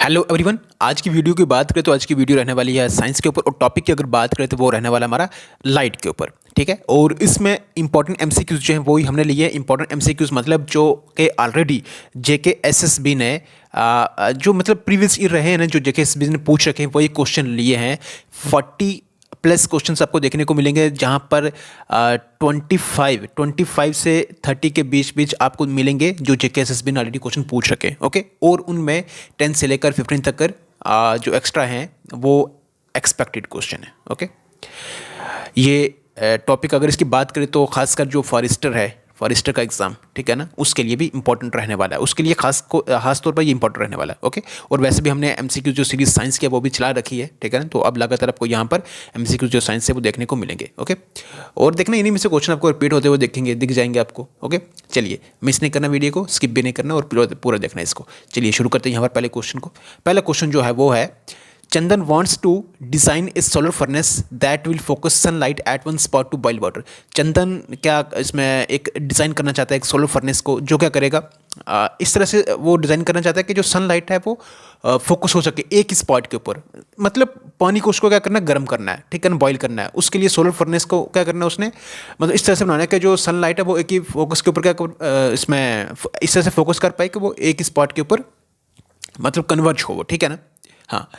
Hello everyone. आज की video की बात करें तो आज की वीडियो रहने वाली है साइंस के ऊपर, और टॉपिक की अगर बात करें तो वो रहने वाला हमारा लाइट के ऊपर। ठीक है, और इसमें इंपॉर्टेंट एमसीक्यूज जो हैं वो ही हमने लिए। इंपॉर्टेंट एमसीक्यूज मतलब जो कि ऑलरेडी जेके एसएसबी ने जो मतलब प्रीवियस ईयर रहे हैं ना, जो जेके एसएसबी ने पूछ रखे हैं वही क्वेश्चन लिए हैं। 40 प्लस क्वेश्चंस आपको देखने को मिलेंगे, जहां पर 25 से 30 के बीच बीच आपको मिलेंगे जो जेके एसएसबी ने ऑलरेडी क्वेश्चन पूछ रखे हैं। ओके, और उनमें 10 से लेकर 15 तक कर जो एक्स्ट्रा हैं वो एक्सपेक्टेड क्वेश्चन है। ओके, ये टॉपिक अगर इसकी बात करें तो खासकर जो फॉरेस्टर का एग्जाम, ठीक है ना, उसके लिए भी इंपॉर्टेंट रहने वाला है। उसके लिए खास तौर पर ये इंपॉर्टेंट रहने वाला है। ओके, और वैसे भी हमने एमसीक्यू जो सीरीज साइंस की है वो भी चला रखी है, ठीक है ना, तो अब लगातार आपको यहाँ पर एमसीक्यू जो साइंस है वो देखने को मिलेंगे। ओके, और देखना इन्हीं में से क्वेश्चन आपको रिपीट होते हुए दिख जाएंगे आपको। ओके, चलिए मिस नहीं करना वीडियो को, स्किप भी नहीं करना और पूरा देखना इसको। चलिए शुरू करते हैं यहाँ पर पहले क्वेश्चन को। पहला क्वेश्चन जो है वो है, चंदन wants to design a solar furnace that will focus sunlight at one spot to boil water। चंदन क्या इसमें एक डिज़ाइन करना चाहता है एक सोलर फर्नेस को, जो क्या करेगा इस तरह से वो डिज़ाइन करना चाहता है कि जो सनलाइट है वो फोकस हो सके एक ही स्पॉट के ऊपर। मतलब पानी को उसको क्या करना है, गर्म करना है, ठीक है ना, बॉईल करना है। उसके लिए सोलर फर्नेस को क्या करना है उसने, मतलब इस तरह से बनाना है कि जो सनलाइट है वो एक ही फोकस के ऊपर क्या इसमें इस तरह से फोकस कर पाए कि वो एक ही स्पॉट के ऊपर मतलब कन्वर्ज हो वो, ठीक है ना। हाँ,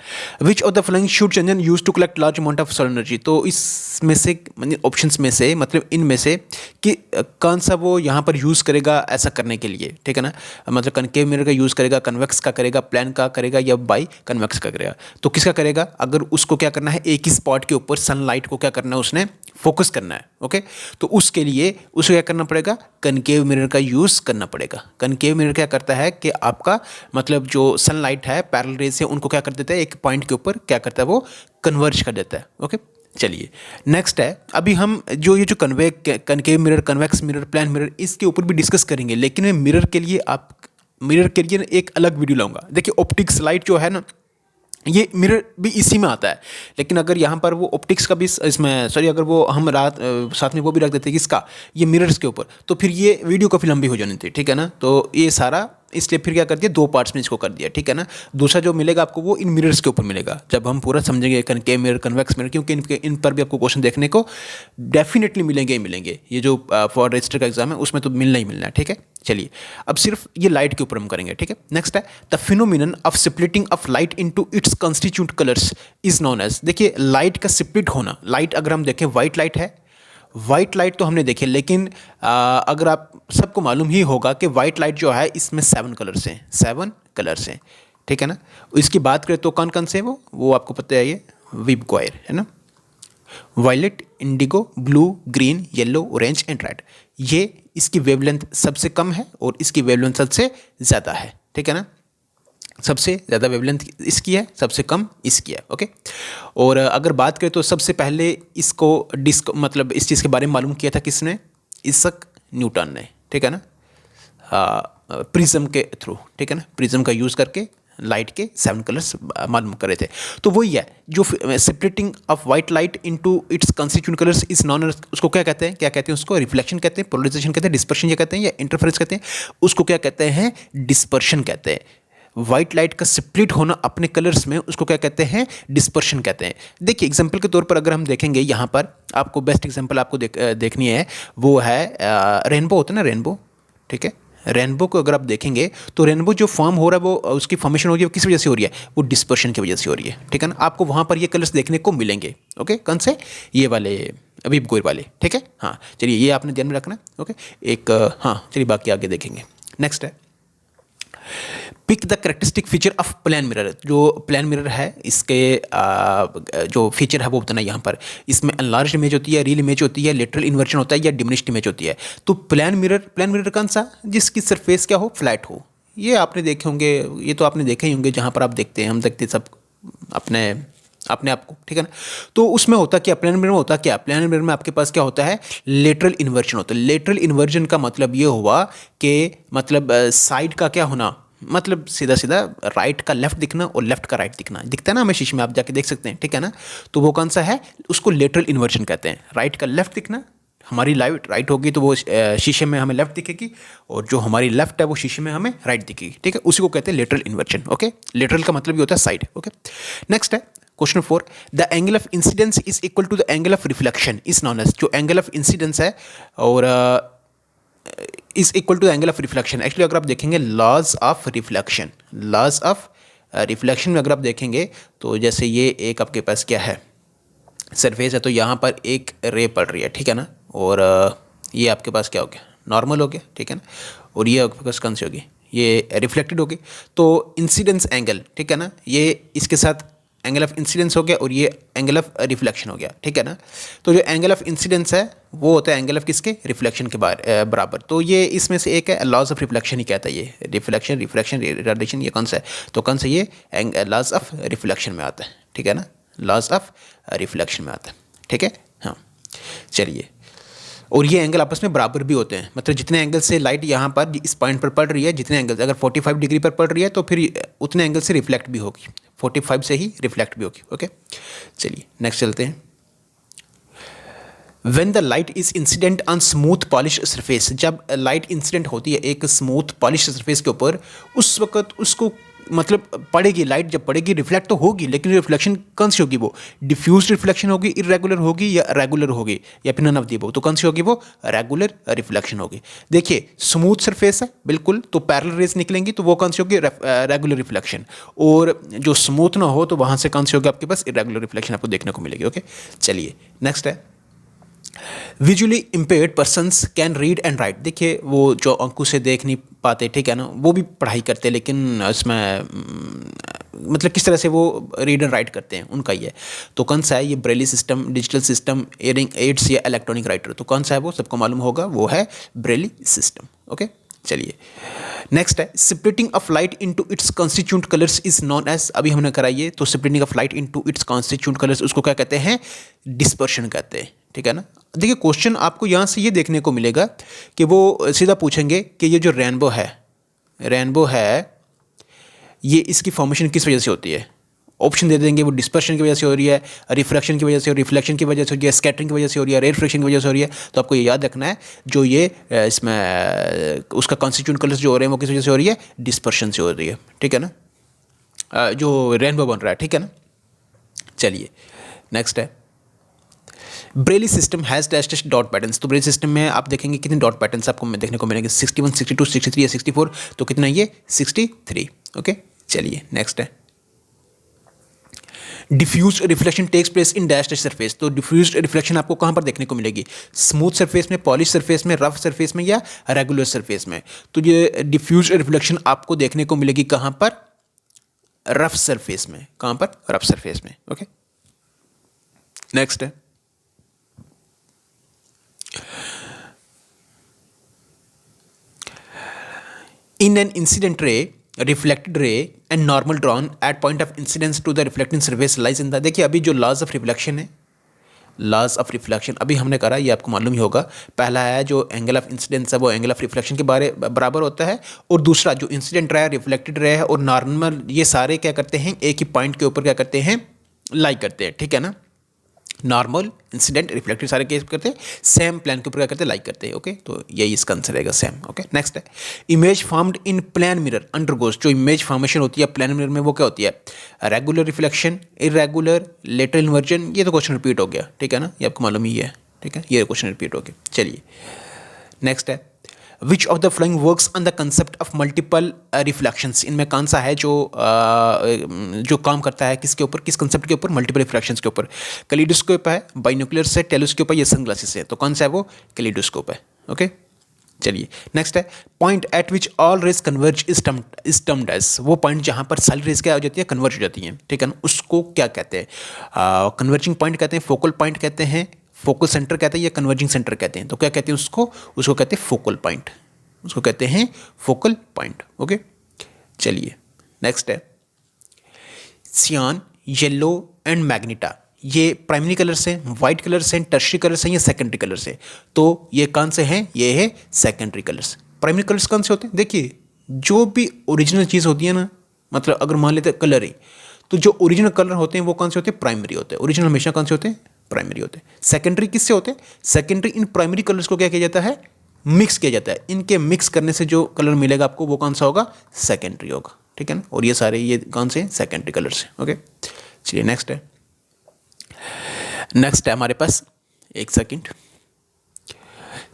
which of the following should Chandan use to collect large amount of solar energy. तो इसमें से मतलब ऑप्शंस में से मतलब इनमें से कि कौन सा वो यहाँ पर यूज़ करेगा ऐसा करने के लिए, ठीक है ना। मतलब कनकेव मिरर का यूज़ करेगा, कन्वेक्स का करेगा, प्लान का करेगा या बाई कन्वेक्स का करेगा। तो किसका करेगा, अगर उसको क्या करना है एक ही स्पॉट के ऊपर सनलाइट को क्या करना है उसने फोकस करना है। ओके, तो उसके लिए उसे क्या करना पड़ेगा, कनकेव मिरर का यूज़ करना पड़ेगा। कनकेव मिरर क्या करता है कि आपका मतलब जो सनलाइट है पैरेलल रेज से उनको क्या कर देता है एक पॉइंट के ऊपर क्या करता है वो कन्वर्ज कर देता है। ओके, चलिए नेक्स्ट है, अभी हम जो ये जो concave mirror, convex mirror, plane mirror, इसके ऊपर भी डिस्कस करेंगे, लेकिन मैं मिरर के लिए एक अलग वीडियो लाऊंगा। देखिए ऑप्टिक्स लाइट जो है ना, ये मिरर भी इसी में आता है, लेकिन अगर यहाँ पर वो ऑप्टिक्स का भी इसमें सॉरी अगर वो हम साथ में वो भी रख देते हैं किसका, ये मिरर्स के ऊपर, तो फिर ये वीडियो काफ़ी लंबी हो जानी थी, ठीक है ना। तो ये सारा इसलिए फिर क्या कर दिया, 2 पार्ट्स में इसको कर दिया, ठीक है ना। दूसरा जो मिलेगा आपको वो इन मिरर्स के ऊपर मिलेगा, जब हम पूरा समझेंगे कनकेव मिरर, कन्वेक्स मिरर, क्योंकि इन पर भी आपको क्वेश्चन देखने को डेफिनेटली मिलेंगे ही मिलेंगे। ये जो फॉरेस्टर का एग्जाम है उसमें तो मिलना ही मिलना है, ठीक है। चलिए अब सिर्फ ये लाइट के ऊपर हम करेंगे, ठीक है। नेक्स्ट है, the phenomenon of splitting of light into its constitute colours is known as. देखिए लाइट का स्प्लिट होना, लाइट अगर हम देखें वाइट लाइट है, वाइट लाइट तो हमने देखी, लेकिन अगर आप सबको मालूम ही होगा कि वाइट लाइट जो है इसमें 7 कलर्स हैं, 7 कलर्स हैं, ठीक है ना। इसकी बात करें तो कौन कौन से हैं वो आपको पता है, ये विबग्वायर है ना, violet, indigo, blue, green, yellow, orange and red. ये इसकी वेवलेंथ सबसे कम है और इसकी वेवलेंथ सबसे ज़्यादा है, ठीक है ना। सबसे ज़्यादा वेवलेंथ इसकी है, सबसे कम इसकी है। ओके, और अगर बात करें तो सबसे पहले इसको मतलब इस चीज़ के बारे में मालूम किया था किसने, इसक न्यूटन ने, ठीक है ना, प्रिज्म के थ्रू, ठीक है ना, प्रिज्म का यूज़ करके लाइट के 7 कलर्स मालूम करे थे। तो वही है जो separating of white light into it's constituent colours is non, उसको क्या कहते हैं उसको रिफ्लेक्शन कहते हैं, पोलराइजेशन कहते हैं, डिस्पर्शन ये कहते हैं या इंटरफेरेंस कहते हैं, उसको क्या कहते हैं, डिस्पर्शन कहते हैं। वाइट लाइट का स्प्लिट होना अपने कलर्स में उसको क्या कहते हैं, डिस्पर्शन कहते हैं। देखिए एग्जांपल के तौर पर अगर हम देखेंगे यहाँ पर आपको बेस्ट एग्जांपल आपको देखनी है, वो है रेनबो होता है ना, रेनबो, ठीक है। रेनबो को अगर आप देखेंगे तो रेनबो जो फॉर्म हो रहा है वो उसकी फॉर्मेशन हो रही है वो किस वजह से हो रही है, वो डिस्पर्शन की वजह से हो रही है, ठीक है ना। आपको वहाँ पर ये कलर्स देखने को मिलेंगे। ओके, कौन से, ये वाले विबग्वायर वाले, ठीक है। हाँ चलिए ये आपने ध्यान में रखना। ओके, एक हाँ चलिए बाकी आगे देखेंगे। नेक्स्ट है, pick the characteristic feature of plane mirror. जो प्लान मिरर है इसके जो फीचर है वो बताना यहाँ पर। इसमें एनलार्ज इमेज होती है, रियल इमेज होती है, लेटरल इन्वर्जन होता है या डिमिनिश्ड इमेज होती है। तो प्लान मिरर कौन सा, जिसकी सरफेस क्या हो, फ्लैट हो। ये आपने देखे होंगे, ये तो आपने देखे ही होंगे, जहाँ पर आप देखते हैं, हम देखते हैं सब अपने आप को, ठीक है ना। तो उसमें होता क्या, प्लान मिरर में होता क्या, प्लान मिरर में आपके पास क्या होता है, लेटरल इन्वर्जन होता है। लेटरल इन्वर्जन का मतलब ये हुआ कि मतलब साइड का क्या होना, मतलब सीधा सीधा राइट का लेफ्ट दिखना और लेफ्ट का राइट दिखता है ना, हमें शीशे में आप जाके देख सकते हैं, ठीक है ना। तो वो कौन सा है, उसको लेटरल इन्वर्जन कहते हैं। राइट का लेफ्ट दिखना, हमारी लाइट राइट होगी तो वो शीशे में हमें लेफ्ट दिखेगी, और जो हमारी लेफ्ट है वो शीशे में हमें राइट दिखेगी, ठीक है। उसी को कहते हैं लेटरल इन्वर्जन, ओके। लेटरल का मतलब ये होता है साइड, ओके। नेक्स्ट है question 4, the angle of incidence is equal to the angle of reflection is known as, जो एंगल ऑफ इंसिडेंस है और is equal to the angle of reflection. Actually अगर आप देखेंगे laws of reflection, laws of reflection में अगर आप देखेंगे तो जैसे ये एक आपके पास क्या है, सरफेस है, तो यहाँ पर एक रे पड़ रही है, ठीक है ना, और ये आपके पास क्या हो गया, नॉर्मल हो गया, ठीक है ना, और ये आपके पास कौन सी होगी, ये रिफ्लेक्टेड होगी। तो इंसिडेंस एंगल, ठीक है ना, ये इसके साथ एंगल ऑफ इंसिडेंस हो गया और ये एंगल ऑफ रिफ्लेक्शन हो गया, ठीक है ना। तो जो एंगल ऑफ इंसिडेंस है वो होता है एंगल ऑफ किसके, रिफ्लेक्शन के बराबर। तो ये इसमें से एक है, लॉज ऑफ रिफ्लेक्शन ही कहता है ये, रिफ्लेक्शन, रिफ्लेक्शन, रिटार्डेशन, ये कौन सा है, तो कौन सा, ये लॉज ऑफ रिफ्लेक्शन में आता है, ठीक है ना, लॉज ऑफ रिफ्लेक्शन में आता है, ठीक है। हाँ चलिए, और ये एंगल आपस में बराबर भी होते हैं, मतलब जितने एंगल से लाइट यहाँ पर इस पॉइंट पर पड़ रही है, जितने एंगल, अगर 45 डिग्री पर पड़ रही है तो फिर उतने एंगल से रिफ्लेक्ट भी होगी, 45 से ही रिफ्लेक्ट भी होगी, ओके। चलिए नेक्स्ट चलते हैं। When the light is incident on smooth polished surface, जब लाइट इंसिडेंट होती है एक स्मूथ पॉलिश सरफेस के ऊपर, उस वक्त उसको मतलब पड़ेगी लाइट, जब पड़ेगी रिफ्लेक्ट तो होगी, लेकिन रिफ्लेक्शन कौन सी होगी, वो डिफ्यूज रिफ्लेक्शन होगी, इरेगुलर होगी या रेगुलर होगी, या फिर नन ऑफ दी, तो कौन सी होगी, वो रेगुलर रिफ्लेक्शन होगी। देखिए स्मूथ सरफेस है बिल्कुल, तो पैरेलल रेज निकलेंगी, तो वो कौन सी होगी, रेगुलर रिफ्लेक्शन, और जो स्मूथ ना हो तो वहाँ से कौन सी होगी आपके पास, इरेगुलर रिफ्लेक्शन आपको देखने को मिलेगी, ओके। चलिए नेक्स्ट है, visually impaired persons can read and right. देखिए वो जो आंखों से देख नहीं पाते, ठीक है ना, वो भी पढ़ाई करते हैं, लेकिन उसमें मतलब किस तरह से वो रीड एंड राइट करते हैं उनका ये, तो कौन सा है, ये braille system, digital system, hearing aids या इलेक्ट्रॉनिक राइटर, तो कौन सा है, वो सबको मालूम होगा, वो है ब्रेली सिस्टम, ओके। चलिए नेक्स्ट है, splitting of light into its constituent colours is known as, अभी हमने कराइए, तो splitting of light into its constituent colours उसको क्या कहते हैं, डिस्पर्शन कहते हैं, ठीक है ना। देखिए क्वेश्चन आपको यहाँ से ये देखने को मिलेगा कि वो सीधा पूछेंगे कि ये जो रेनबो है ये इसकी फॉर्मेशन किस वजह से होती है, ऑप्शन दे देंगे, वो डिस्पर्शन की वजह से हो रही है, रिफ्रैक्शन की वजह से, रिफ्लेक्शन की वजह से हो रही है, स्कैटरिंग की वजह से हो रही है, रेफ्रेक्शन की वजह से हो रही है। तो आपको ये याद रखना है, जो ये इसमें उसका कॉन्स्टिट्यूएंट कलर्स जो हो रहे हैं वो किस वजह से हो रही है, डिस्पर्शन से हो रही है, ठीक है ना, जो रेनबो बन रहा है, ठीक है ना। चलिए नेक्स्ट है, braille system has dash dot patterns, तो ब्रेली सिस्टम में आप देखेंगे कितने डॉट पैटर्न्स आपको देखने को मिलेंगे, 61, 62, 63 या 64, तो कितना ये 63, ओके। चलिए नेक्स्ट है, diffuse reflection takes place in dash dash surface, तो डिफ्यूज रिफ्लेक्शन आपको कहाँ पर देखने को मिलेगी, स्मूथ सरफेस में, पॉलिश सरफेस में, रफ सरफेस में या रेगुलर सरफेस में। तो ये डिफ्यूज रिफ्लेक्शन आपको देखने को मिलेगी कहाँ पर, रफ सरफेस में, कहाँ पर, रफ सरफेस में, ओके। नेक्स्ट है, in an incident ray, reflected ray and normal drawn at point of incidence to the reflecting surface lies in the, देखिए अभी जो लॉज ऑफ रिफ्लेक्शन है, लॉज ऑफ रिफ्लेक्शन अभी हमने करा, ये आपको मालूम ही होगा, पहला है जो एंगल ऑफ इंसिडेंस है वो एंगल ऑफ रिफ्लेक्शन के बराबर होता है, और दूसरा जो इंसिडेंट रे है, रिफ्लेक्टेड रे है और नॉर्मल, ये सारे क्या करते हैं, एक ही पॉइंट के ऊपर क्या करते हैं, लाई करते हैं, ठीक है ना। नॉर्मल, इंसिडेंट, रिफ्लेक्टेड सारे केस करते हैं, सेम प्लान के ऊपर क्या करते हैं, लाइक करते हैं, ओके। तो यही इसका आंसर रहेगा, सेम, ओके। नेक्स्ट है, image formed in plane mirror undergoes, जो इमेज फॉर्मेशन होती है प्लान मिरर में वो क्या होती है, regular reflection, irregular, lateral inversion, ये तो क्वेश्चन रिपीट हो गया, ठीक है ना, ये आपको मालूम ही है, ठीक है, ये क्वेश्चन रिपीट हो गया। चलिए नेक्स्ट है, विच of the flowing works on the concept of multiple reflections, इनमें कौन सा है जो काम करता है किसके ऊपर, किस कंसेप्ट के ऊपर, मल्टीपल रिफ्लेक्शंस के ऊपर, कैलिडोस्कोप है, बाइनोकुलर है, टेलीस्कोप है, या सनग्लासेस है, तो कौन सा है, वो कैलिडोस्कोप है, ओके। चलिए नेक्स्ट है, point at which all rays converge is termed as, वो पॉइंट जहाँ पर सारी रेज क्या हो जाती है, कन्वर्ज हो जाती हैं, ठीक है ना, उसको क्या कहते हैं, कन्वर्जिंग पॉइंट कहते हैं, फोकल पॉइंट कहते हैं, फोकल सेंटर कहते हैं, या कन्वर्जिंग सेंटर कहते हैं, तो क्या कहते हैं उसको कहते हैं फोकल पॉइंट, उसको कहते हैं फोकल पॉइंट, ओके। चलिए नेक्स्ट है, सियान, येलो एंड मैग्नेटा, ये प्राइमरी कलर्स हैं, वाइट कलर्स हैं, टर्शियरी कलर्स हैं, या सेकेंडरी कलर्स हैं, तो ये कौन से हैं, ये है सेकेंडरी कलर्स। प्राइमरी कलर्स कौन से होते हैं, देखिए जो भी ओरिजिनल चीज़ होती है ना, मतलब अगर मान लेते हैं कलर ही, तो जो ओरिजिनल कलर होते हैं वो कौन से होते हैं, प्राइमरी होते हैं, ओरिजिनल हमेशा कौन से होते हैं, प्राइमरी होते हैं। सेकेंडरी किससे होते हैं? सेकेंडरी इन प्राइमरी कलर्स को क्या किया जाता है? मिक्स किया जाता है। इनके मिक्स करने से जो कलर मिलेगा आपको वो कौन सा होगा? सेकेंडरी होगा, ठीक है ना। और ये सारे ये कौन से? सेकेंडरी कलर्स हैं। ओके, चलिए नेक्स्ट है। नेक्स्ट है हमारे पास, एक second,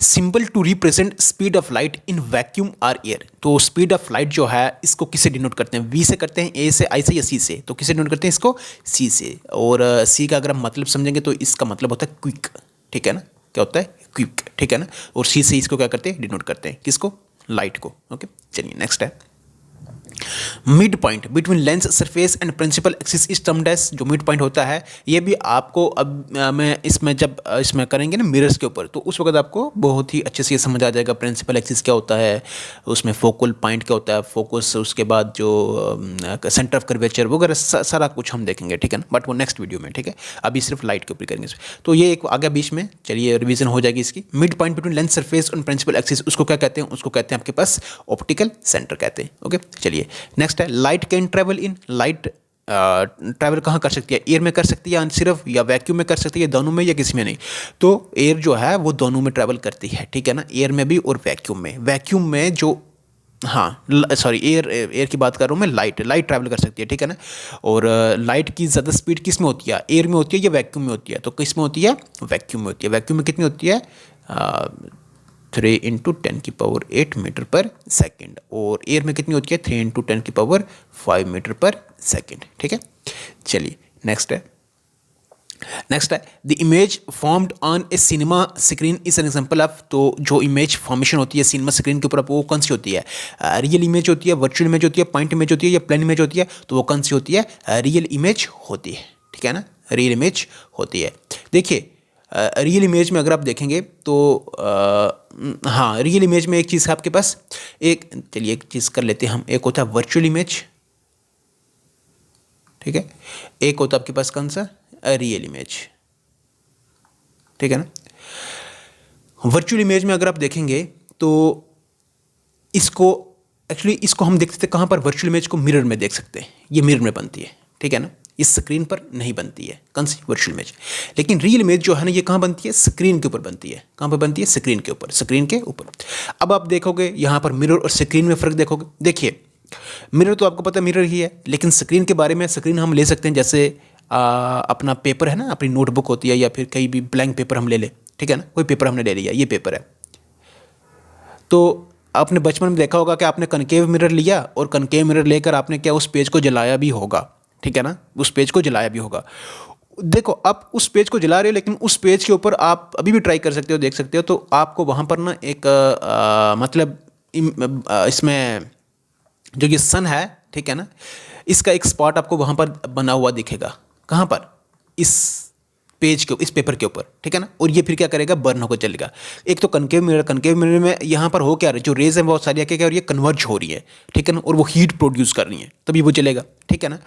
symbol to represent speed of light in vacuum or air. तो स्पीड ऑफ लाइट जो है इसको किससे डिनोट करते हैं? वी से करते हैं, ए से, आई से या सी से? तो किससे डिनोट करते हैं इसको? सी से। और सी का अगर हम मतलब समझेंगे तो इसका मतलब होता है क्विक, ठीक है ना। क्या होता है? क्विक, ठीक है ना। और सी से इसको क्या करते हैं? डिनोट करते हैं, किसको? लाइट को। ओके, चलिए नेक्स्ट है। Mid point between lens surface and principal axis is termed as. जो मिड पॉइंट होता है ये भी आपको अब मैं इसमें जब इसमें करेंगे ना मिरर्स के ऊपर, तो उस वक्त आपको बहुत ही अच्छे से ये समझ आ जाएगा प्रिंसिपल एक्सिस क्या होता है, उसमें फोकल पॉइंट क्या होता है, फोकस, उसके बाद जो सेंटर ऑफ कर्वेचर वगैरह सारा कुछ हम देखेंगे, ठीक है ना। बट वो नेक्स्ट वीडियो में, ठीक है। अभी सिर्फ लाइट के ऊपर करेंगे। तो ये एक आगे बीच में, चलिए रिवीजन हो जाएगी इसकी। Mid point between lens surface and principal axis, उसको क्या कहते हैं? उसको कहते हैं आपके पास ऑप्टिकल सेंटर कहते हैं। ओके, चलिए नेक्स्ट है। Light can travel in. Light travel कहाँ कर सकती है? एयर में कर सकती है सिर्फ, या वैक्यूम में कर सकती है, दोनों में, या किसी में नहीं? तो एयर जो है वो दोनों में ट्रैवल करती है, ठीक है ना। एयर में भी और वैक्यूम में। वैक्यूम में जो, हाँ सॉरी, एयर की बात कर रहा हूँ मैं। लाइट ट्रैवल कर सकती है, ठीक है ना। और लाइट की ज़्यादा स्पीड किस में होती है? एयर में होती है या वैक्यूम में होती है? तो किस में होती है? वैक्यूम में होती है। वैक्यूम में कितनी होती है? 3 × 10⁸ मीटर पर सेकेंड। और एयर में कितनी होती है? 3 × 10⁵ मीटर पर सेकेंड, ठीक है। चलिए नेक्स्ट है। नेक्स्ट है, the image formed on A cinema screen is an example of. तो जो इमेज फॉर्मेशन होती है सिनेमा स्क्रीन के ऊपर, वो कौन सी होती है? रियल इमेज होती है, वर्चुअल इमेज होती है, पॉइंट इमेज होती है, या प्लेन इमेज होती है? तो वो कौन सी होती है? रियल इमेज होती है, ठीक है ना। रियल इमेज होती है। देखिए रियल इमेज में अगर आप देखेंगे तो हाँ, रियल इमेज में एक चीज़ है आपके पास, एक, चलिए एक चीज़ कर लेते हैं हम। एक होता है वर्चुअल इमेज, ठीक है। एक होता है आपके पास कौन सा? रियल इमेज, ठीक है ना। वर्चुअल इमेज में अगर आप देखेंगे तो इसको एक्चुअली इसको हम देख सकते हैं कहाँ पर? वर्चुअल इमेज को मिरर में देख सकते हैं। ये मिरर में बनती है, ठीक है ना। इस स्क्रीन पर नहीं बनती है, कौन सी? Virtual image. लेकिन रियल इमेज जो है ना, ये कहाँ बनती है? स्क्रीन के ऊपर बनती है। कहाँ पर बनती है? स्क्रीन के ऊपर, स्क्रीन के ऊपर। अब आप देखोगे यहाँ पर मिरर और स्क्रीन में फ़र्क देखोगे। देखिए मिरर तो आपको पता है मिरर ही है, लेकिन स्क्रीन के बारे में, स्क्रीन हम ले सकते हैं जैसे अपना पेपर है ना, अपनी नोटबुक होती है, या फिर कहीं भी ब्लैंक पेपर हम ले लें, ठीक है ना। कोई पेपर हमने ले लिया, ये पेपर है, तो आपने बचपन में देखा होगा कि आपने कनकेव मिरर लिया, और कनकेव मिरर लेकर आपने क्या उस पेज को जलाया भी होगा, ठीक है ना। उस पेज को जलाया भी होगा। देखो आप उस पेज को जला रहे हो, लेकिन उस पेज के ऊपर आप अभी भी ट्राई कर सकते हो, देख सकते हो। तो आपको वहाँ पर ना एक मतलब इसमें जो ये सन है, ठीक है ना, इसका एक स्पॉट आपको वहाँ पर बना हुआ दिखेगा। कहाँ पर? इस पेज के, इस पेपर के ऊपर, ठीक है ना। और ये फिर क्या करेगा? बर्न होकर चलेगा। एक तो कनकेव मिरर में यहाँ पर हो क्या रहा है? जो रेज है बहुत सारी क्या और ये कन्वर्ज हो रही है, ठीक है ना, और वो हीट प्रोड्यूस कर रही है, तभी वो चलेगा, ठीक है ना।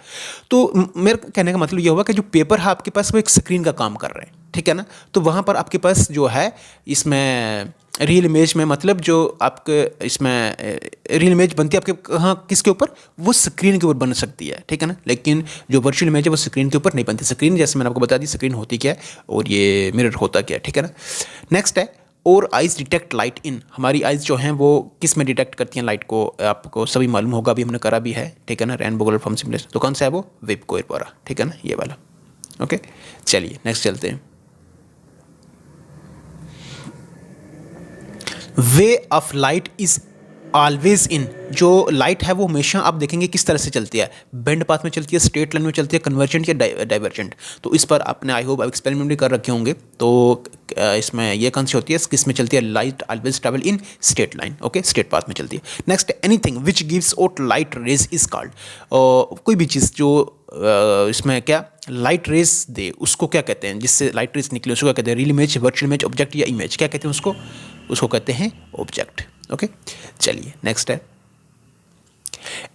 तो मेरे कहने का मतलब ये हुआ कि जो पेपर है आपके पास वो एक स्क्रीन का काम कर रहा है, ठीक है ना। तो वहाँ पर आपके पास जो है इसमें रियल इमेज में, मतलब जो आपके इसमें रियल इमेज बनती है आपके कहाँ, किसके ऊपर? वो स्क्रीन के ऊपर बन सकती है, ठीक है ना। लेकिन जो वर्चुअल इमेज है वो स्क्रीन के ऊपर नहीं बनती। स्क्रीन जैसे मैंने आपको बता दी, स्क्रीन होती क्या है और ये मिरर होता क्या है, ठीक है ना। नेक्स्ट है, और आइज़ डिटेक्ट लाइट इन। हमारी आइज़ जो हैं वो किस में डिटेक्ट करती हैं लाइट को? आपको सभी मालूम होगा, अभी हमने करा भी है, ठीक है ना, रैनबो कलर फॉर्म सिमुलेशन। तो कौन सा है वो? वेब कोएरपोरा, ठीक है ना, ये वाला। ओके, चलिए नेक्स्ट चलते हैं। Way of light is always in. जो लाइट है वो हमेशा आप देखेंगे किस तरह से चलती है? बेंड पाथ में चलती है, स्ट्रेट लाइन में चलती है, कन्वर्जेंट या डाइवर्जेंट। तो इस पर आपने आई होप एक्सपेरिमेंट भी कर रखे होंगे। तो इसमें ये कौन सी होती है? किस में चलती है? Light always travel in straight line, okay, straight path में चलती है। Next, anything which gives out light rays is called. कोई भी चीज़ जो इसमें क्या लाइट रेज दे, उसको क्या कहते हैं? जिससे लाइट रेज निकले उसको क्या कहते हैं? Real image, virtual image, object या इमेज, क्या कहते हैं उसको? उसको कहते हैं ऑब्जेक्ट। ओके, चलिए नेक्स्ट है,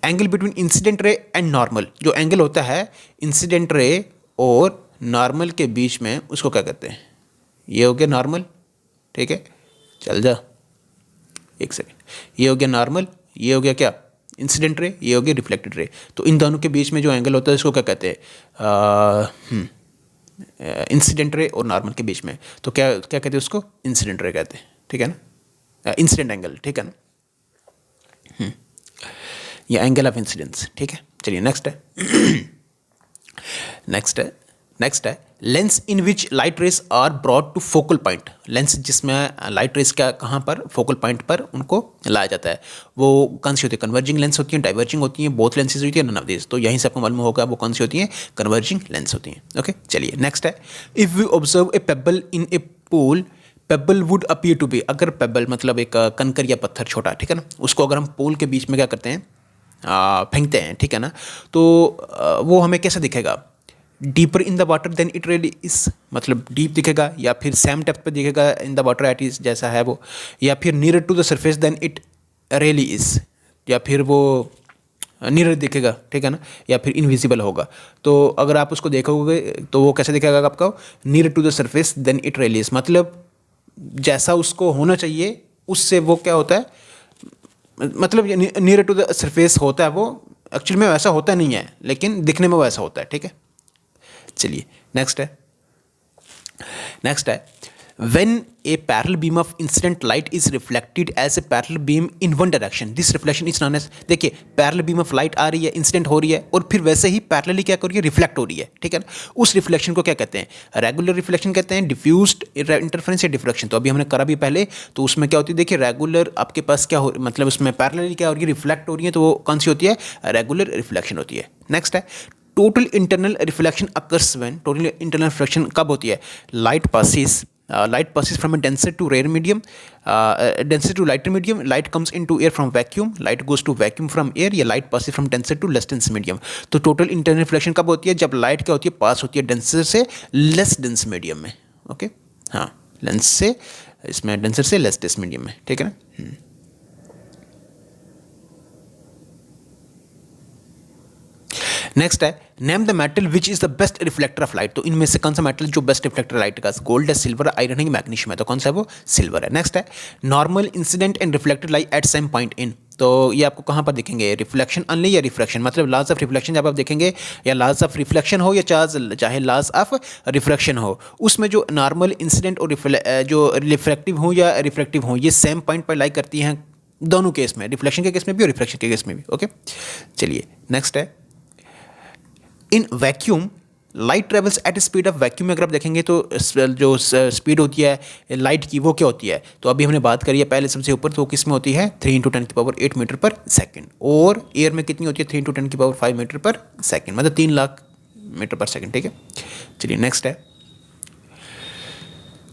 angle between incident ray and normal. जो एंगल होता है इंसिडेंट रे और नॉर्मल के बीच में, उसको क्या कहते हैं? ये हो गया नॉर्मल, ठीक है, चल जा एक सेकेंड। ये हो गया नॉर्मल, ये हो गया क्या? इंसिडेंट रे, ये हो गया रिफ्लेक्टेड रे। तो इन दोनों के बीच में जो एंगल होता है इसको क्या कहते हैं? इंसिडेंट रे और नॉर्मल के बीच में, तो क्या क्या कहते हैं उसको, इंसिडेंट रे कहते हैं, ठीक है ना, इंसिडेंट एंगल, ठीक है ना, या एंगल ऑफ इंसिडेंस, ठीक है। चलिए नेक्स्ट है नेक्स्ट है lens in which light rays are broad to focal point. Lens जिसमें लाइट रेस का कहाँ पर, फोकल पॉइंट पर उनको लाया जाता है, वो कौन सी होती है, कन्वर्जिंग लेंस होती हैं, डाइवर्जिंग होती हैं, बोथ लेंसेज होती है, नन ऑफ दिस। तो यहीं से आपको मालूम होगा वो कौन सी होती हैं, कन्वर्जिंग लेंस होती हैं। ओके चलिए नेक्स्ट है, if we observe a pebble in a pool, pebble would appear to be, अगर पेबल मतलब एक कंकर या पत्थर छोटा, ठीक है ना, उसको अगर हम पूल के बीच में क्या करते हैं, फेंकते हैं, ठीक है ना, तो वो हमें कैसा दिखेगा, deeper in the water than it really is, मतलब डीप दिखेगा, या फिर सेम डेप्थ पे दिखेगा in the water at is जैसा है वो, या फिर near to the surface than it really is, या फिर वो नियर दिखेगा, ठीक है ना, या फिर इनविजिबल होगा। तो अगर आप उसको देखोगे तो वो कैसे दिखेगा आपका, near to the surface than it really is, मतलब जैसा उसको होना चाहिए उससे वो क्या होता है, मतलब नियर टू द सरफेस होता है, वो एक्चुअली में वैसा होता नहीं है, लेकिन दिखने में वैसा होता है, ठीक है। चलिए नेक्स्ट है when a parallel beam of incident light is reflected as a parallel beam in one direction, this reflection is known as, देखिए parallel beam of light आ रही है, इंसिडेंट हो रही है, और फिर वैसे ही पैरेलली क्या कर रही है, रिफ्लेक्ट हो रही है, ठीक है ना, उस रिफ्लेक्शन को क्या कहते हैं, रेगुलर रिफ्लेक्शन कहते हैं, डिफ्यूज्ड इंटरफेरेंस या डिफ्रैक्शन। तो अभी हमने करा भी पहले, तो उसमें क्या होती है, देखिए रेगुलर आपके पास क्या हो, मतलब उसमें पैरेलली क्या हो रही है, रिफ्लेक्ट हो रही है, तो वो कौन सी होती है, रेगुलर रिफ्लेक्शन होती है। नेक्स्ट है total internal reflection occurs when, total internal reflection कब होती है, light passes from a denser to rare medium, denser to lighter medium, light comes into air from vacuum, light goes to vacuum from air, या light passes from denser to less dense medium। तो total internal reflection कब होती है, जब light क्या होती है, पास होती है डेंसर से लेस डेंस मीडियम में। ओके हाँ, लेंस से इसमें डेंसर से लेस डेंस मीडियम में, ठीक है ना। नेक्स्ट है name the metal which is the best reflector of light. तो इनमें से कौन सा मेटल जो बेस्ट रिफ्लेक्टर लाइट का, गोल्ड है, सिल्वर है, आयरन है, मैग्नीशियम है, तो कौन सा है वो, सिल्वर है। नेक्स्ट है normal incident and reflected light at same point in. तो ये आपको कहाँ पर दिखेंगे, रिफ्लेक्शन अनली या रिफ्रैक्शन, मतलब लॉज ऑफ रिफ्लेक्शन जब आप देखेंगे, या लॉज ऑफ रिफ्लेक्शन हो या चाहे लॉज ऑफ रिफ्रैक्शन हो, उसमें जो नॉर्मल इंसिडेंट और जो रिफ्लेक्टिव हो या रिफ्लेक्टिव हो, ये सेम पॉइंट पर लाइक करती हैं दोनों केस में, रिफ्लेक्शन के केस में भी और रिफ्रैक्शन के केस में भी। ओके चलिए नेक्स्ट है in vacuum light travels at speed of vacuum में अगर आप देखेंगे तो जो स्पीड होती है लाइट की वो क्या होती है, तो अभी हमने बात करी है पहले सबसे ऊपर, तो किस में होती है 3 × 10⁸ मीटर पर सेकंड, और एयर में कितनी होती है 3 × 10⁵ मीटर पर सेकंड, मतलब 3 लाख मीटर पर सेकंड, ठीक है। चलिए नेक्स्ट है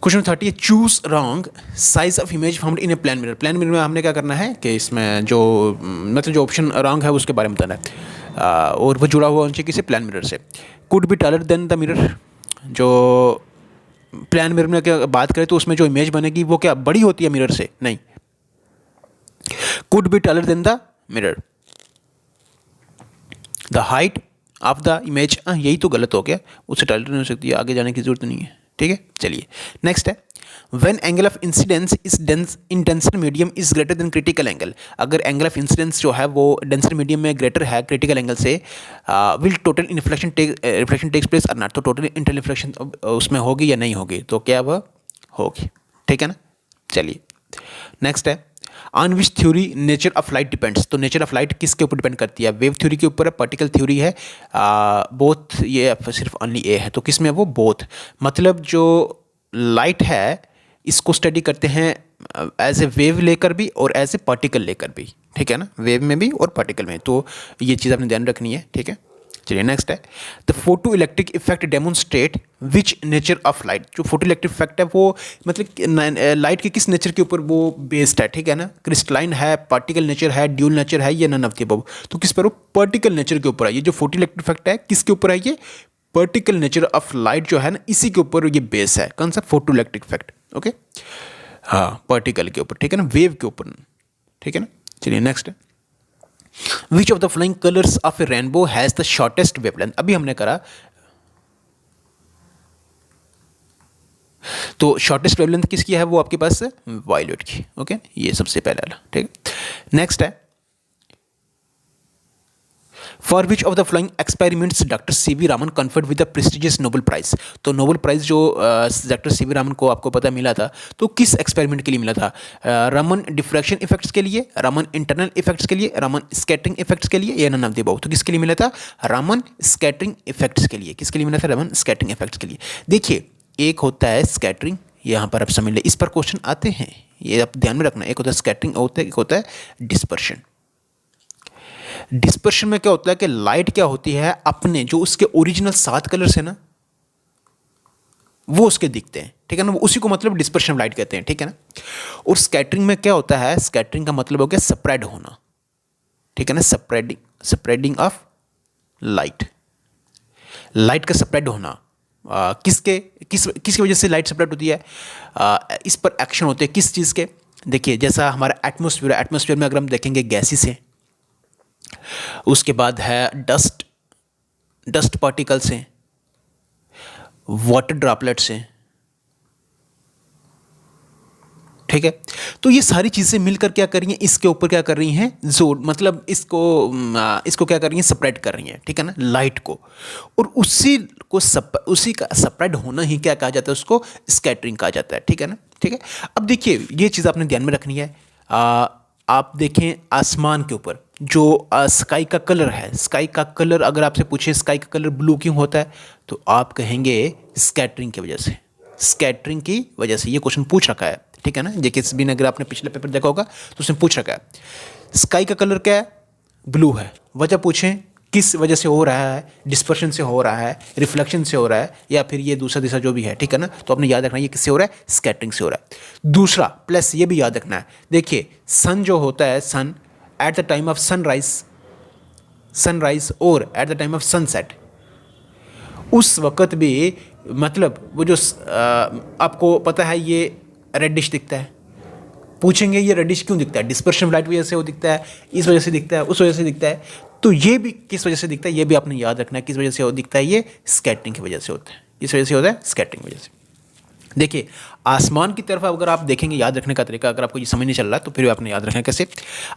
क्वेश्चन 30 है choose wrong size of image found in A plane mirror. Plane mirror में हमने क्या करना है कि इसमें जो मतलब जो ऑप्शन रॉन्ग है उसके बारे में बताना है, और वो जुड़ा हुआ होना चाहिए किसी प्लान मिरर से। Could be taller than the mirror, जो प्लान मिरर में क्या बात करें तो उसमें जो इमेज बनेगी वो क्या बड़ी होती है मिरर से, नहीं, could be taller than the mirror. The height of the image, यही तो गलत हो गया, उससे टॉलर नहीं हो सकती है, आगे जाने की जरूरत नहीं है, ठीक है। चलिए नेक्स्ट है when angle of incidence is in denser medium is greater than critical angle. अगर एंगल ऑफ इंसिडेंस जो है वो डेंसर मीडियम में ग्रेटर है क्रिटिकल एंगल से, will total reflection takes place और नॉट, तो टोटल इंटरनल रिफ्लेक्शन उसमें होगी या नहीं होगी, तो क्या वह होगी, ठीक है ना। चलिए नेक्स्ट है on which theory nature of light depends. तो नेचर ऑफ लाइट किसके ऊपर डिपेंड करती है, वेव थ्योरी के ऊपर है, पार्टिकल थ्योरी है, बोथ, ये सिर्फ ओनली ए है, तो किस में वो बोथ, मतलब जो लाइट है इसको स्टडी करते हैं एज ए वेव लेकर भी और एज ए पार्टिकल लेकर भी, ठीक है ना, वेव में भी और पार्टिकल में, तो ये चीज़ आपने ध्यान रखनी है, ठीक है। चलिए नेक्स्ट है the photo electric effect demonstrate which nature of light. जो फोटो इलेक्ट्रिक इफेक्ट है वो मतलब लाइट के किस नेचर के ऊपर वो बेस्ड है, ठीक है ना, क्रिस्टलाइन है, पार्टिकल नेचर है, ड्यूल नेचर है, या नन ऑफ द अबव, तो किस पर वो पार्टिकल नेचर के ऊपर है। ये जो फोटो इलेक्ट्रिक इफेक्ट है किसके ऊपर है, ये पार्टिकल नेचर ऑफ लाइट जो है ना इसी के ऊपर ये बेस है, कौन सा, फोटो इलेक्ट्रिक इफेक्ट। ओके हाँ, पार्टिकल के ऊपर, ठीक है ना, वेव के ऊपर, ठीक है ना। चलिए नेक्स्ट है विच of the flying colours of A rainbow has the shortest wavelength. अभी हमने करा तो शॉर्टेस्ट वेवलेंथ किसकी है, वो आपके पास है वायलेट की। ओके ये सबसे पहला, ठीक है। नेक्स्ट है for which of the following experiments doctor C V Raman conferred with the prestigious Nobel prize. तो नोबेल प्राइज जो डॉक्टर सी वी रामन को आपको पता मिला था, तो किस एक्सपेरिमेंट के लिए मिला था? रामन डिफ्रैक्शन इफेक्ट्स के लिए, रामन इंटरनल इफेक्ट्स के लिए, रामन स्कैटरिंग इफेक्ट्स के लिए, या नन ऑफ द अबव। तो किसके लिए मिला था? रामन स्कैटरिंग इफेक्ट्स के लिए। किसके लिए मिला था? रामन स्कैटरिंग इफेक्ट्स के लिए। देखिए, एक होता है स्कैटरिंग, यहाँ पर आप समझ लें, इस पर क्वेश्चन आते हैं, ये आप ध्यान में रखना। एक होता है स्कैटरिंग, एक होता है डिस्पर्शन। डिस्पर्शन में क्या होता है कि लाइट क्या होती है, अपने जो उसके ओरिजिनल 7 कलर्स है ना, वो उसके दिखते हैं, ठीक है ना, वो उसी को मतलब डिस्पर्शन ऑफ लाइट कहते हैं, ठीक है ना। और स्कैटरिंग में क्या होता है? स्कैटरिंग का मतलब हो गया स्प्रेड होना, ठीक है ना, स्प्रेडिंग ऑफ लाइट, लाइट का स्प्रेड होना। किसकी वजह से लाइट स्प्रेड होती है? इस पर एक्शन होते हैं किस चीज़ के? देखिए, जैसा हमारा एटमॉस्फेयर है, एटमॉस्फेयर में अगर हम देखेंगे गैसेस हैं, उसके बाद है डस्ट पार्टिकल्स हैं, वाटर ड्रॉपलेट्स हैं, ठीक है। तो ये सारी चीज़ें मिलकर क्या कर रही हैं? इसके ऊपर क्या कर रही हैं? जोर, मतलब इसको क्या कर रही हैं? स्प्रेड कर रही हैं, ठीक है ना, लाइट को। और उसी का स्प्रेड होना ही क्या कहा जाता है? उसको स्कैटरिंग कहा जाता है, ठीक है ना, ठीक है। अब देखिए, ये चीज़ आपने ध्यान में रखनी है। आप देखें आसमान के ऊपर जो स्काई का कलर है, स्काई का कलर अगर आपसे पूछे स्काई का कलर ब्लू क्यों होता है, तो आप कहेंगे स्कैटरिंग की वजह से, स्कैटरिंग की वजह से। ये क्वेश्चन पूछ रखा है, ठीक है ना, जेकेएसबी ने अगर आपने पिछले पेपर देखा होगा तो उसने पूछ रखा है स्काई का कलर क्या है? ब्लू है। वजह पूछें किस वजह से हो रहा है? डिस्पर्शन से हो रहा है, रिफ्लेक्शन से हो रहा है, या फिर ये दूसरा दिशा जो भी है, ठीक है ना। तो आपने याद रखना है ये किससे हो रहा है? स्कैटरिंग से हो रहा है। दूसरा प्लस ये भी याद रखना है, देखिए सन जो होता है, sun at the time of sunrise और at the time of sunset, उस वक़्त भी मतलब वो जो आपको पता है ये रेडिश दिखता है। पूछेंगे ये रेडिश क्यों दिखता है? डिस्पर्शन ऑफ लाइट वजह से वो दिखता है, इस वजह से दिखता है, उस वजह से दिखता है। तो ये भी किस वजह से दिखता है, ये भी आपने याद रखना है, किस वजह से वो दिखता है? ये स्कैटरिंग की वजह से होता है। इस वजह से होता है स्कैटरिंग की वजह से। देखिए, आसमान की तरफ अगर आप देखेंगे, याद रखने का तरीका अगर आपको ये समझ नहीं चल रहा तो फिर आपने याद रखना कैसे।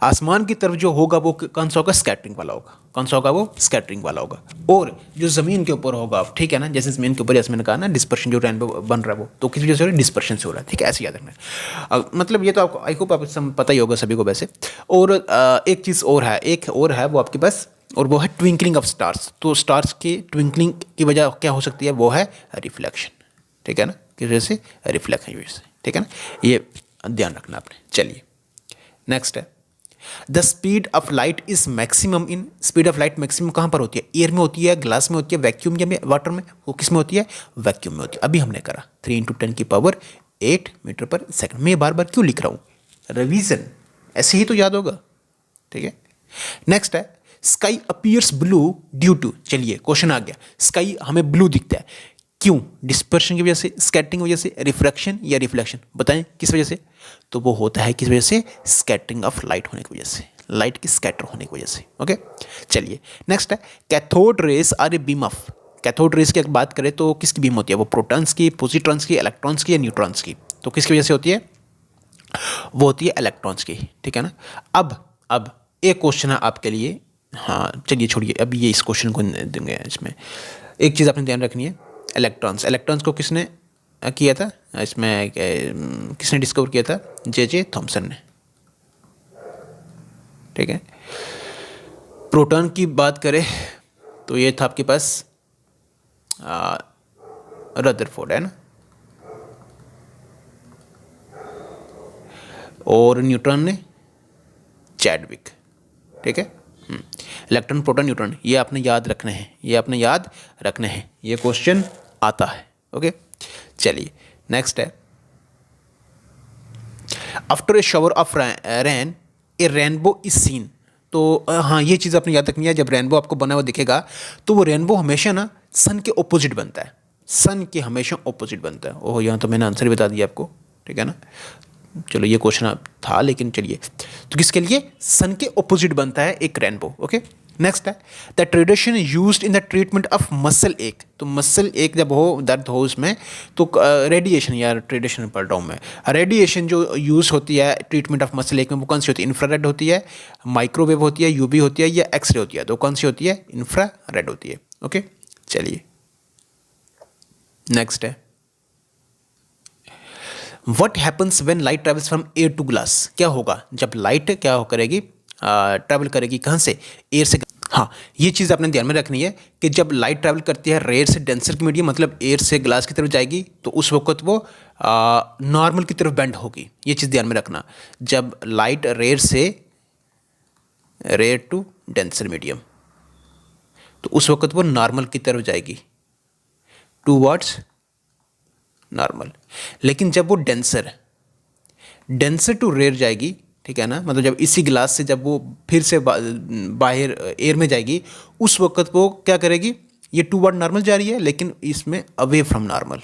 आसमान की तरफ जो होगा वो कौन सा होगा? स्कैटरिंग वाला होगा। कौन सा होगा? वो स्कैटरिंग वाला होगा। और जो ज़मीन के ऊपर होगा, ठीक है ना, जैसे ज़मीन के ऊपर जैसे मैंने कहा ना, डिस्पर्शन जो रेनबो बन रहा है वो तो किस वजह से हो रहा है? डिस्पर्शन से हो रहा है, ठीक है, ऐसे याद रखना है। मतलब ये तो आपको आई होप आपको पता ही होगा सभी को वैसे। और एक चीज़ और है, एक और है वो आपके पास, और वो है ट्विंकलिंग ऑफ स्टार्स। तो स्टार्स की ट्विंकलिंग की वजह क्या हो सकती है? वो है रिफ्लेक्शन, ठीक है ना, किस वजह से? रिफ्लेक्शन की वजह से, ठीक है ना, ये ध्यान रखना आपने। चलिए नेक्स्ट है, the speed of light is maximum in, speed of light maximum कहाँ पर होती है? एयर में होती है, ग्लास में होती है, वैक्यूम या वाटर में? वो किस में होती है? वैक्यूम में होती है। अभी हमने करा 3 × 10⁸ मीटर पर सेकंड। मैं बार बार क्यों लिख रहा हूँ? रिवीजन, ऐसे ही तो याद होगा, ठीक है। नेक्स्ट है, sky appears blue due to, चलिए क्वेश्चन आ गया, स्काई हमें ब्लू दिखता है क्यों? डिस्पर्शन की वजह से, स्कैटरिंग की वजह से, रिफ्रैक्शन या रिफ्लेक्शन? बताएं किस वजह से? तो वो होता है किस वजह से? स्कैटरिंग ऑफ लाइट होने की वजह से, लाइट की स्कैटर होने की वजह से। ओके, चलिए नेक्स्ट है, cathode rays are a beam of. Cathode rays की अगर बात करें तो किसकी बीम होती है? वो प्रोटॉन्स की, पॉजिट्रॉन्स की, इलेक्ट्रॉन्स की या न्यूट्रॉन्स की? तो किसकी वजह से होती है? वो होती है इलेक्ट्रॉन्स की, ठीक है ना। अब एक क्वेश्चन है आपके लिए, हाँ चलिए छोड़िए, अब ये इस क्वेश्चन को देंगे। इसमें एक चीज़ आपने ध्यान रखनी है, इलेक्ट्रॉन्स को किसने किया था? इसमें किसने डिस्कवर किया था? जे थॉमसन ने, ठीक है। प्रोटॉन की बात करें तो ये था आपके पास रदरफोर्ड, है ना। और न्यूट्रॉन ने चैडविक, ठीक है। इलेक्ट्रॉन, प्रोटॉन, न्यूट्रॉन, ये आपने याद रखने हैं, ये आपने याद रखने हैं, ये क्वेश्चन आता है। ओके, चलिए नेक्स्ट है, after a shower of rain A rainbow is seen. तो हाँ, ये चीज़ आपने याद रखनी है, जब रेनबो आपको बना हुआ दिखेगा तो वो रेनबो हमेशा ना सन के ऑपोजिट बनता है, सन के हमेशा ऑपोजिट बनता है। ओह, यहाँ तो मैंने आंसर बता दिया आपको, ठीक है ना। चलो ये क्वेश्चन था, लेकिन चलिए, तो किसके लिए? सन के ऑपोजिट बनता है एक रेनबो। ओके, नेक्स्ट है the tradition used in the treatment of muscle एक। तो मसल एक जब हो, दर्द हो उसमें, तो रेडिएशन, या ट्रेडिशन पढ़ रहा हूँ मैं, रेडिएशन जो यूज़ होती है ट्रीटमेंट ऑफ मसल एक में वो कौन सी होती है? इंफ्रारेड होती है, माइक्रोवेव होती है, यूवी होती है, या एक्सरे होती है? तो कौन सी होती है? इंफ्रारेड होती है। ओके, चलिए नेक्स्ट है what happens when light travels from air to glass. क्या होगा जब लाइट क्या हो करेगी, ट्रैवल करेगी कहाँ से? एयर से। हाँ, ये चीज़ आपने ध्यान में रखनी है कि जब लाइट ट्रैवल करती है रेयर से डेंसर की मीडियम, मतलब एयर से ग्लास की तरफ जाएगी, तो उस वक्त वो नॉर्मल की तरफ बेंड होगी। ये चीज़ ध्यान में रखना। जब लाइट रेयर से रेयर टू डेंसर मीडियम, तो उस वक्त वो नॉर्मल की तरफ जाएगी, टूवर्ड्स नॉर्मल। लेकिन जब वो डेंसर टू रेयर जाएगी, ठीक है ना, मतलब जब इसी ग्लास से जब वो फिर से बाहर एयर में जाएगी, उस वक्त वो क्या करेगी? ये टूवर्ड नॉर्मल जा रही है, लेकिन इसमें अवे फ्रॉम नॉर्मल,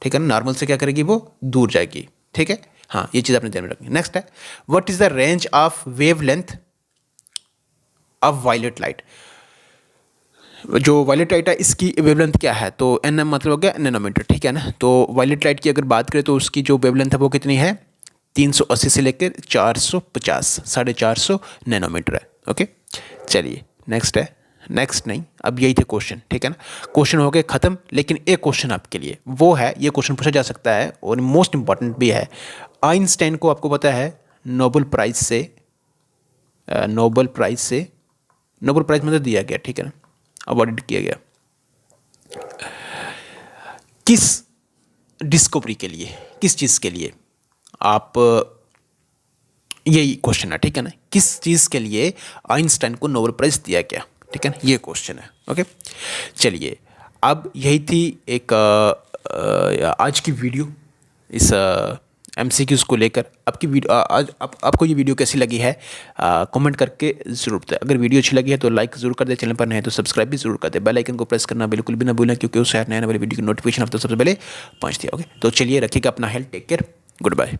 ठीक है ना। नॉर्मल से क्या करेगी? वो दूर जाएगी। ठीक है, हाँ, ये चीज़ आपने ध्यान में रखनी है। नेक्स्ट है what is the range of wavelength of violet light. जो वायलेट लाइट है इसकी वेवलेंथ क्या है? तो एन मतलब हो गया नैनोमीटर, ठीक है ना। तो वायलेट लाइट की अगर बात करें तो उसकी जो वेवलेंथ है वो कितनी है? 380 से लेकर 450, 450 नैनोमीटर है। ओके, चलिए नेक्स्ट है। नेक्स्ट नहीं, अब यही थे क्वेश्चन, ठीक है ना। क्वेश्चन हो गए ख़त्म, लेकिन एक क्वेश्चन आपके लिए वो है, ये क्वेश्चन पूछा जा सकता है और मोस्ट इंपॉर्टेंट भी है। आइंस्टाइन को आपको पता है नोबेल प्राइज़ मतलब दिया गया, ठीक है ना, अवॉर्डेड किया गया किस डिस्कवरी के लिए, किस चीज़ के लिए? आप यही क्वेश्चन है, ठीक है ना। किस चीज़ के लिए आइंस्टाइन को नोबेल प्राइज़ दिया गया, ठीक है ना, ये क्वेश्चन है। ओके, चलिए अब यही थी एक आज की वीडियो इस MCQs को लेकर। आपकी वीडियो आज आपको ये वीडियो कैसी लगी है कमेंट करके ज़रूर बताएं। अगर वीडियो अच्छी लगी है तो लाइक ज़रूर कर दें, चैनल पर नए हैं तो सब्सक्राइब भी ज़रूर कर दें, बेल आइकन को प्रेस करना बिल्कुल भी ना भूलें, क्योंकि उससे नए वाली वीडियो की नोटिफिकेशन आपको सबसे पहले पहुंचती है। ओके, तो चलिए रखिएगा अपना health, take care, good bye.